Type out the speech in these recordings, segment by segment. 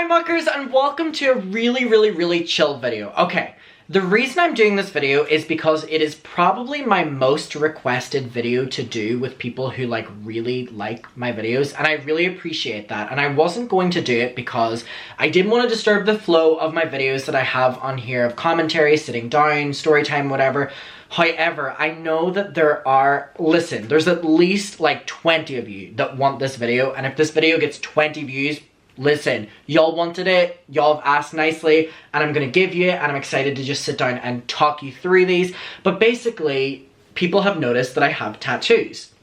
muckers, and welcome to a really chill video. Okay, the reason I'm doing this video is because it is probably my most requested video to do with people who really like my videos, and I really appreciate that. And I wasn't going to do it because I didn't want to disturb the flow of my videos that I have on here of commentary, sitting down, story time, whatever. However, I know that there's at least 20 of you that want this video, and if this video gets 20 views, listen, y'all wanted it, y'all have asked nicely, and I'm gonna give you it, and I'm excited to just sit down and talk you through these. But basically, people have noticed that I have tattoos,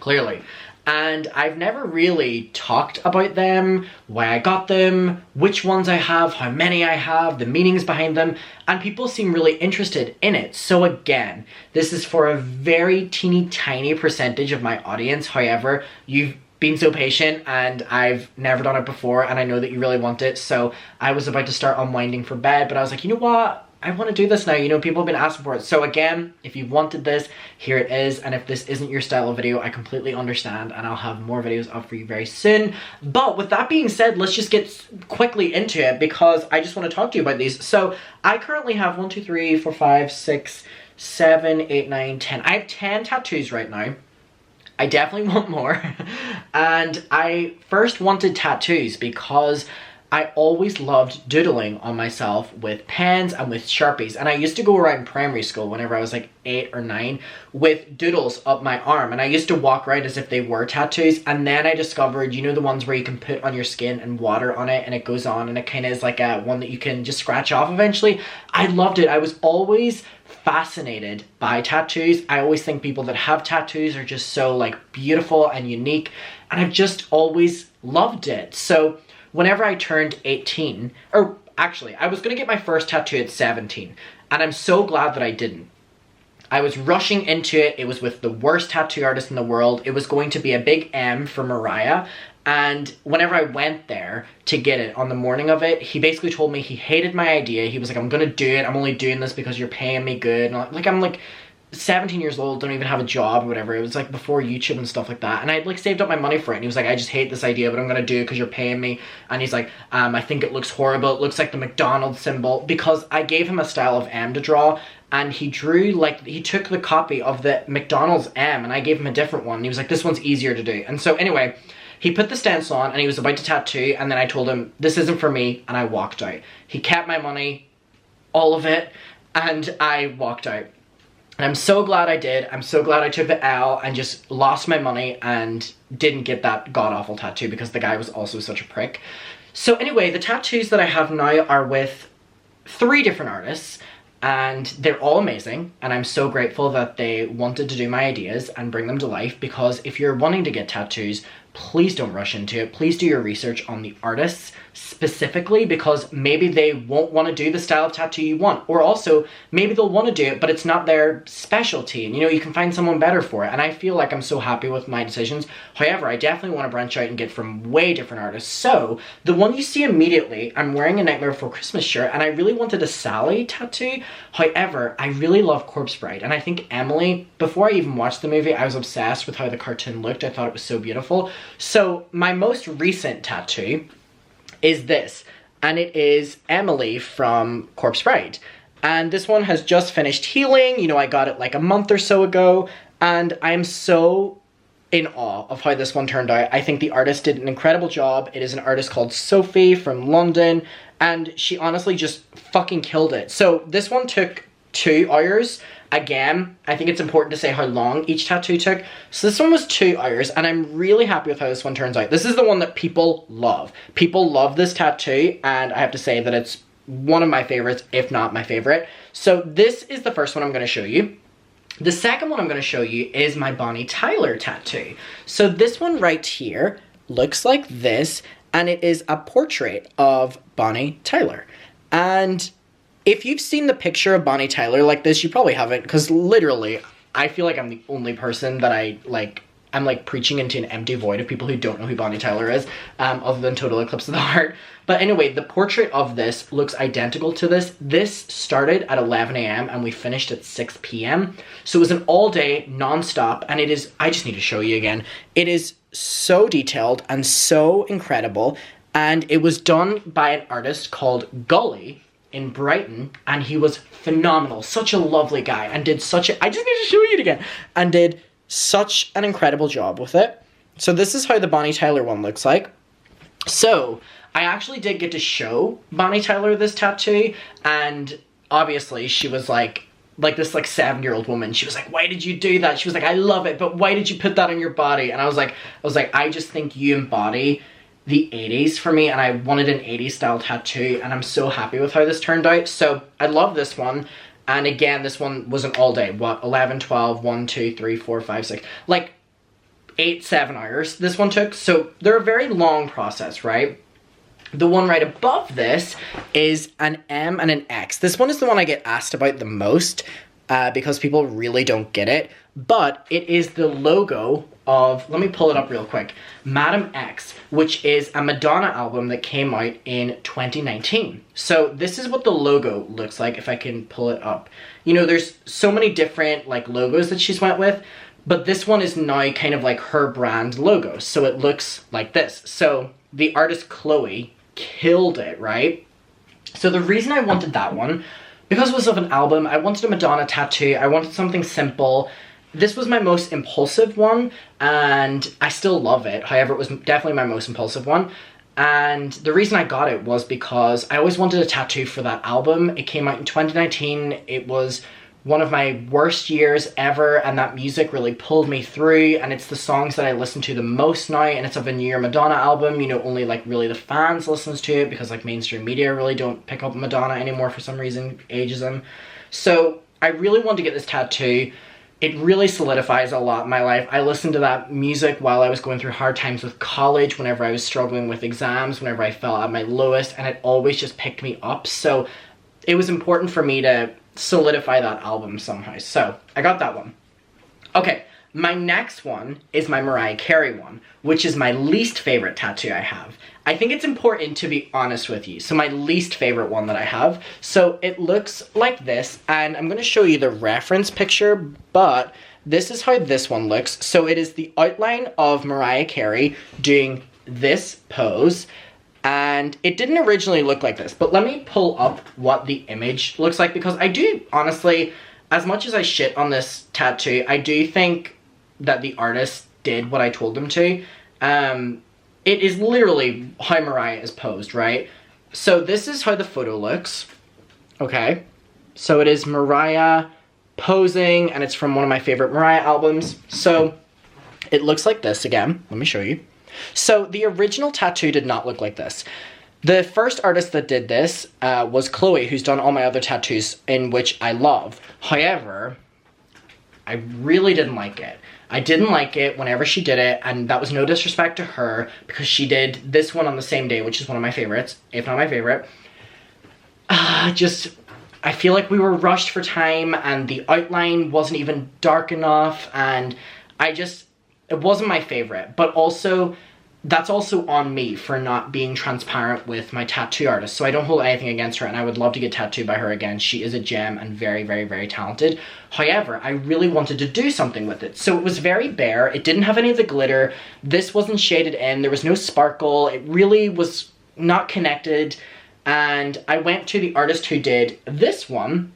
clearly. And I've never really talked about them, why I got them, which ones I have, how many I have, the meanings behind them, and people seem really interested in it. So again, this is for a very teeny tiny percentage of my audience. However, you've been so patient and I've never done it before, and I know that you really want it. So I was about to start unwinding for bed, but I was like, you know what? I want to do this now. You know, people have been asking for it. So again, if you've wanted this, here it is. And if this isn't your style of video, I completely understand, and I'll have more videos up for you very soon. But with that being said, let's just get quickly into it because I just want to talk to you about these. So I currently have 1, 2, 3, 4, 5, 6, 7, 8, 9, 10. I have 10 tattoos right now. I definitely want more. And I first wanted tattoos because I always loved doodling on myself with pens and with Sharpies. And I used to go around primary school whenever I was 8 or 9 with doodles up my arm. And I used to walk around as if they were tattoos. And then I discovered, you know, the ones where you can put on your skin and water on it and it goes on and it kind of is like a one that you can just scratch off eventually. I loved it. I was always fascinated by tattoos. I always think people that have tattoos are just so beautiful and unique. And I've just always loved it. So whenever I turned 18, or actually, I was going to get my first tattoo at 17, and I'm so glad that I didn't. I was rushing into it. It was with the worst tattoo artist in the world. It was going to be a big M for Mariah, and whenever I went there to get it on the morning of it, he basically told me he hated my idea. He was like, I'm going to do it. I'm only doing this because you're paying me good. And I'm 17 years old, don't even have a job or whatever. It was before YouTube and stuff like that, and I'd saved up my money for it, and he was like, I just hate this idea, but I'm gonna do it because you're paying me. And he's like, I think it looks horrible, it looks like the McDonald's symbol, because I gave him a style of M to draw, and he drew he took the copy of the McDonald's M, and I gave him a different one, and he was like, this one's easier to do. And so anyway, he put the stencil on and he was about to tattoo, and then I told him this isn't for me, and I walked out. He kept my money, all of it, and I walked out. And I'm so glad I did. I'm so glad I took the L and just lost my money and didn't get that god-awful tattoo because the guy was also such a prick. So anyway, the tattoos that I have now are with 3 different artists, and they're all amazing, and I'm so grateful that they wanted to do my ideas and bring them to life, because if you're wanting to get tattoos, please don't rush into it. Please do your research on the artists specifically, because maybe they won't want to do the style of tattoo you want, or also maybe they'll want to do it but it's not their specialty, and you can find someone better for it. And I feel like I'm so happy with my decisions. However, I definitely want to branch out and get from way different artists. So the one you see immediately, I'm wearing a Nightmare Before Christmas shirt, and I really wanted a Sally tattoo. However, I really love Corpse Bride, and I think Emily, before I even watched the movie, I was obsessed with how the cartoon looked. I thought it was so beautiful. So my most recent tattoo is this, and it is Emily from Corpse Bride. And this one has just finished healing. You know, I got it a month or so ago, and I'm so in awe of how this one turned out. I think the artist did an incredible job. It is an artist called Sophie from London, and she honestly just fucking killed it. So this one took 2 hours. Again, I think it's important to say how long each tattoo took. So this one was 2 hours, and I'm really happy with how this one turns out. This is the one that people love. People love this tattoo, and I have to say that it's one of my favorites, if not my favorite. So this is the first one I'm going to show you. The second one I'm going to show you is my Bonnie Tyler tattoo. So this one right here looks like this, and it is a portrait of Bonnie Tyler. And if you've seen the picture of Bonnie Tyler like this, you probably haven't, because literally, I feel like I'm the only person that I'm preaching into an empty void of people who don't know who Bonnie Tyler is, other than Total Eclipse of the Heart. But anyway, the portrait of this looks identical to this. This started at 11 a.m. and we finished at 6 p.m. So it was an all day, non-stop, and it is, I just need to show you again. It is so detailed and so incredible. And it was done by an artist called Gully in Brighton, and he was phenomenal. Such a lovely guy, and did such a... I just need to show you it again. And did such an incredible job with it. So this is how the Bonnie Tyler one looks like. So I actually did get to show Bonnie Tyler this tattoo, and obviously she was like this 7-year-old woman. She was like, why did you do that? She was like, I love it, but why did you put that on your body? And I was like, I just think you embody the 80s for me, and I wanted an 80s style tattoo, and I'm so happy with how this turned out. So I love this one. And again, this one was an all day, what, 11, 12, 1, 2, 3, 4, 5, 6, like 8, 7 hours this one took. So they're a very long process, right? The one right above this is an M and an X. This one is the one I get asked about the most because people really don't get it. But it is the logo of, let me pull it up real quick, Madam X, which is a Madonna album that came out in 2019. So this is what the logo looks like, if I can pull it up. You know, there's so many different like logos that she's went with, but this one is now kind of like her brand logo. So it looks like this. So the artist Chloe killed it, right? So the reason I wanted that one, because it was of an album, I wanted a Madonna tattoo, I wanted something simple. This was my most impulsive one, and I still love it. However, it was definitely my most impulsive one. And the reason I got it was because I always wanted a tattoo for that album. It came out in 2019. It was one of my worst years ever, and that music really pulled me through, and it's the songs that I listen to the most now, and it's of a New Year Madonna album. You know, only like really the fans listens to it, because like mainstream media really don't pick up Madonna anymore for some reason, ageism. So I really wanted to get this tattoo. It really solidifies a lot in my life. I listened to that music while I was going through hard times with college, whenever I was struggling with exams, whenever I felt at my lowest, and it always just picked me up. So it was important for me to solidify that album somehow. So I got that one. Okay, my next one is my Mariah Carey one, which is my least favorite tattoo I have. I think it's important to be honest with you. So my least favorite one that I have. So it looks like this, and I'm going to show you the reference picture, but this is how this one looks. So it is the outline of Mariah Carey doing this pose. And it didn't originally look like this, but let me pull up what the image looks like, because I do, honestly, as much as I shit on this tattoo, I do think that the artist did what I told them to. It is literally how Mariah is posed, right? So this is how the photo looks, okay? So it is Mariah posing, and it's from one of my favorite Mariah albums. So it looks like this again. Let me show you. So the original tattoo did not look like this. The first artist that did this was Chloe, who's done all my other tattoos, in which I love. However, I really didn't like it. I didn't like it whenever she did it, and that was no disrespect to her, because she did this one on the same day, which is one of my favorites, if not my favorite. I feel like we were rushed for time, and the outline wasn't even dark enough, and it wasn't my favorite. But also, that's also on me for not being transparent with my tattoo artist. So I don't hold anything against her, and I would love to get tattooed by her again. She is a gem and very, very, very talented. However, I really wanted to do something with it. So it was very bare. It didn't have any of the glitter. This wasn't shaded in. There was no sparkle. It really was not connected. And I went to the artist who did this one,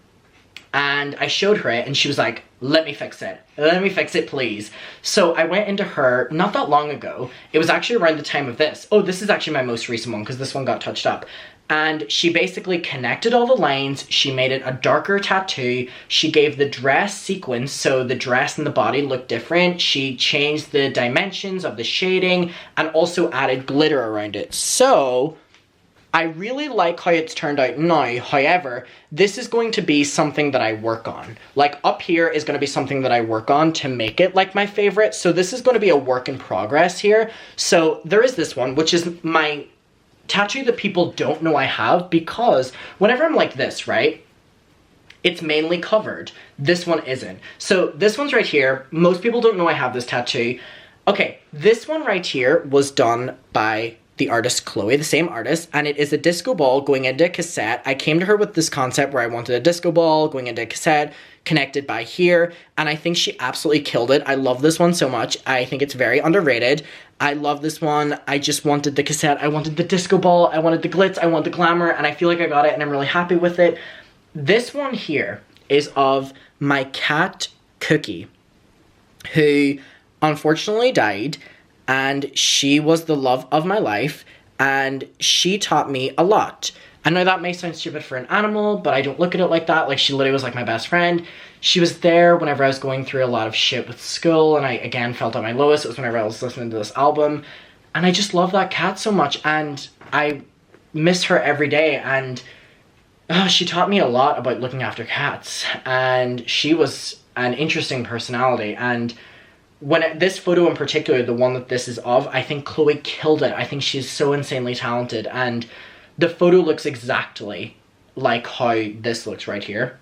and I showed her it, and she was like, let me fix it. Let me fix it, please. So I went into her not that long ago. It was actually around the time of this. Oh, this is actually my most recent one, because this one got touched up. And she basically connected all the lines. She made it a darker tattoo. She gave the dress sequence, so the dress and the body looked different. She changed the dimensions of the shading and also added glitter around it. So I really like how it's turned out now. However, this is going to be something that I work on. Like, up here is going to be something that I work on to make it like my favorite. So this is going to be a work in progress here. So there is this one, which is my tattoo that people don't know I have, because whenever I'm like this, right, it's mainly covered. This one isn't. So this one's right here. Most people don't know I have this tattoo. Okay, this one right here was done by the artist Chloe, the same artist, and it is a disco ball going into a cassette. I came to her with this concept where I wanted a disco ball going into a cassette, connected by here, and I think she absolutely killed it. I love this one so much. I think it's very underrated. I love this one. I just wanted the cassette. I wanted the disco ball. I wanted the glitz. I want the glamour, and I feel like I got it, and I'm really happy with it. This one here is of my cat, Cookie, who unfortunately died, and she was the love of my life, and she taught me a lot. I know that may sound stupid for an animal, but I don't look at it like that. Like, she literally was like my best friend. She was there whenever I was going through a lot of shit with school, and I, again, felt at my lowest. It was whenever I was listening to this album, and I just love that cat so much, and I miss her every day, and she taught me a lot about looking after cats, and she was an interesting personality. And when this photo in particular, the one that this is of, I think Chloe killed it. I think she's so insanely talented, and the photo looks exactly like how this looks right here.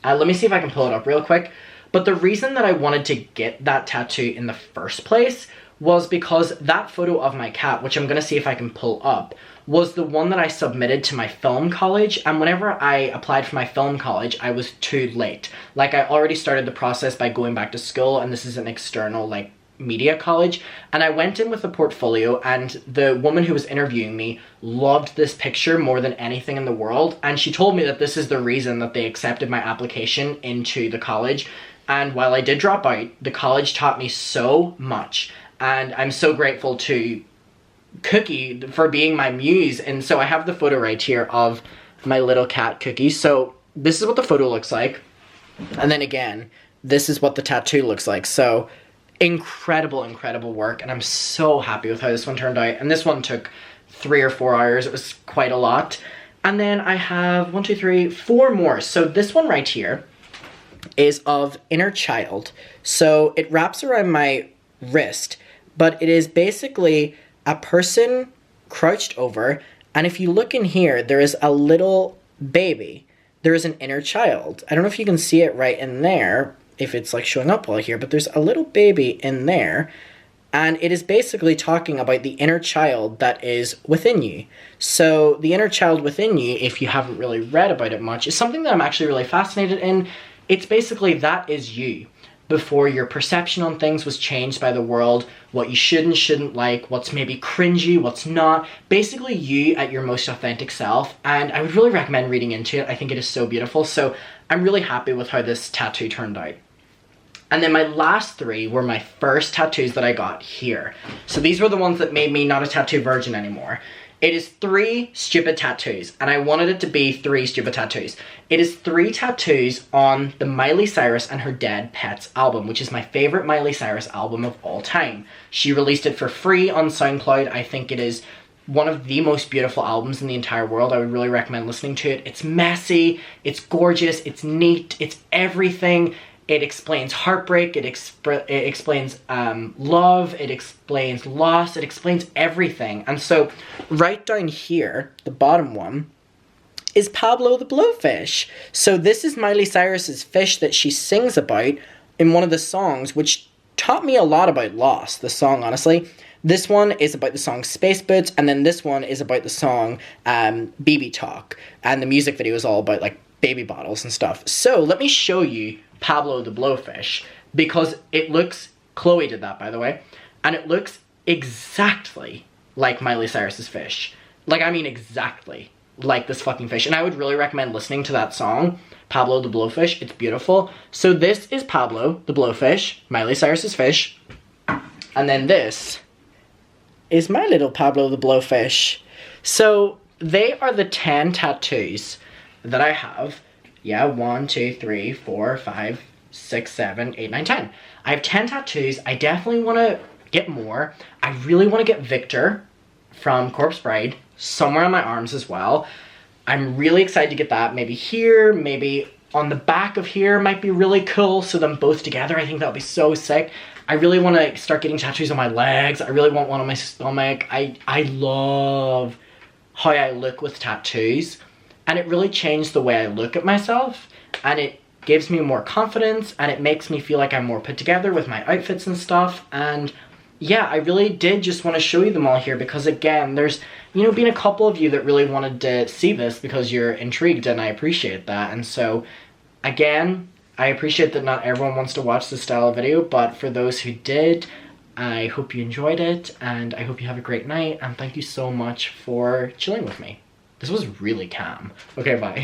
Let me see if I can pull it up real quick. But the reason that I wanted to get that tattoo in the first place was because that photo of my cat, which I'm going to see if I can pull up, was the one that I submitted to my film college. And whenever I applied for my film college, I was too late. Like, I already started the process by going back to school, and this is an external, like, media college, and I went in with a portfolio, and the woman who was interviewing me loved this picture more than anything in the world, and she told me that this is the reason that they accepted my application into the college. And while I did drop out, the college taught me so much, and I'm so grateful to Cookie for being my muse. And so I have the photo right here of my little cat Cookie. So this is what the photo looks like, and then again, this is what the tattoo looks like. So incredible, incredible work, and I'm so happy with how this one turned out. And this one took 3 or 4 hours. It was quite a lot. And then I have 1, 2, 3, 4 more. So this one right here is of Inner Child. So it wraps around my wrist, but it is basically a person crouched over, and if you look in here, there is a little baby. There is an inner child. I don't know if you can see it right in there, if it's like showing up well here, but there's a little baby in there, and it is basically talking about the inner child that is within you. So the inner child within you, if you haven't really read about it much, is something that I'm actually really fascinated in. It's basically that is you before your perception on things was changed by the world, what you should and shouldn't like, what's maybe cringy, what's not, basically you at your most authentic self. And I would really recommend reading into it. I think it is so beautiful. So I'm really happy with how this tattoo turned out. And then my last 3 were my first tattoos that I got here. So these were the ones that made me not a tattoo virgin anymore. It is 3 stupid tattoos, and I wanted it to be 3 stupid tattoos. It is 3 tattoos on the Miley Cyrus and Her Dead Pets album, which is my favorite Miley Cyrus album of all time. She released it for free on SoundCloud. I think it is one of the most beautiful albums in the entire world. I would really recommend listening to it. It's messy, it's gorgeous, it's neat, it's everything. It explains heartbreak, it explains love, it explains loss, it explains everything. And so right down here, the bottom one, is Pablo the Blowfish. So this is Miley Cyrus's fish that she sings about in one of the songs, which taught me a lot about loss, the song, honestly. This one is about the song Space Boots, and then this one is about the song BB Talk. And the music video is all about, like, baby bottles and stuff. So let me show you Pablo the Blowfish, because it looks, Chloe did that, by the way, and it looks exactly like Miley Cyrus's fish. Like, I mean exactly like this fucking fish. And I would really recommend listening to that song, Pablo the Blowfish. It's beautiful. So this is Pablo the Blowfish, Miley Cyrus's fish, and then this is my little Pablo the Blowfish. So they are the 10 tattoos that I have. Yeah, 1, 2, 3, 4, 5, 6, 7, 8, 9, 10. I have 10 tattoos. I definitely want to get more. I really want to get Victor from Corpse Bride somewhere on my arms as well. I'm really excited to get that. Maybe here, maybe on the back of here might be really cool. So them both together, I think that would be so sick. I really want to start getting tattoos on my legs. I really want one on my stomach. I love how I look with tattoos. And it really changed the way I look at myself, and it gives me more confidence, and it makes me feel like I'm more put together with my outfits and stuff, and yeah, I really did just want to show you them all here because again, there's, you know, been a couple of you that really wanted to see this because you're intrigued, and I appreciate that. And so, again, I appreciate that not everyone wants to watch this style of video, but for those who did, I hope you enjoyed it, and I hope you have a great night, and thank you so much for chilling with me. This was really calm. Okay, bye.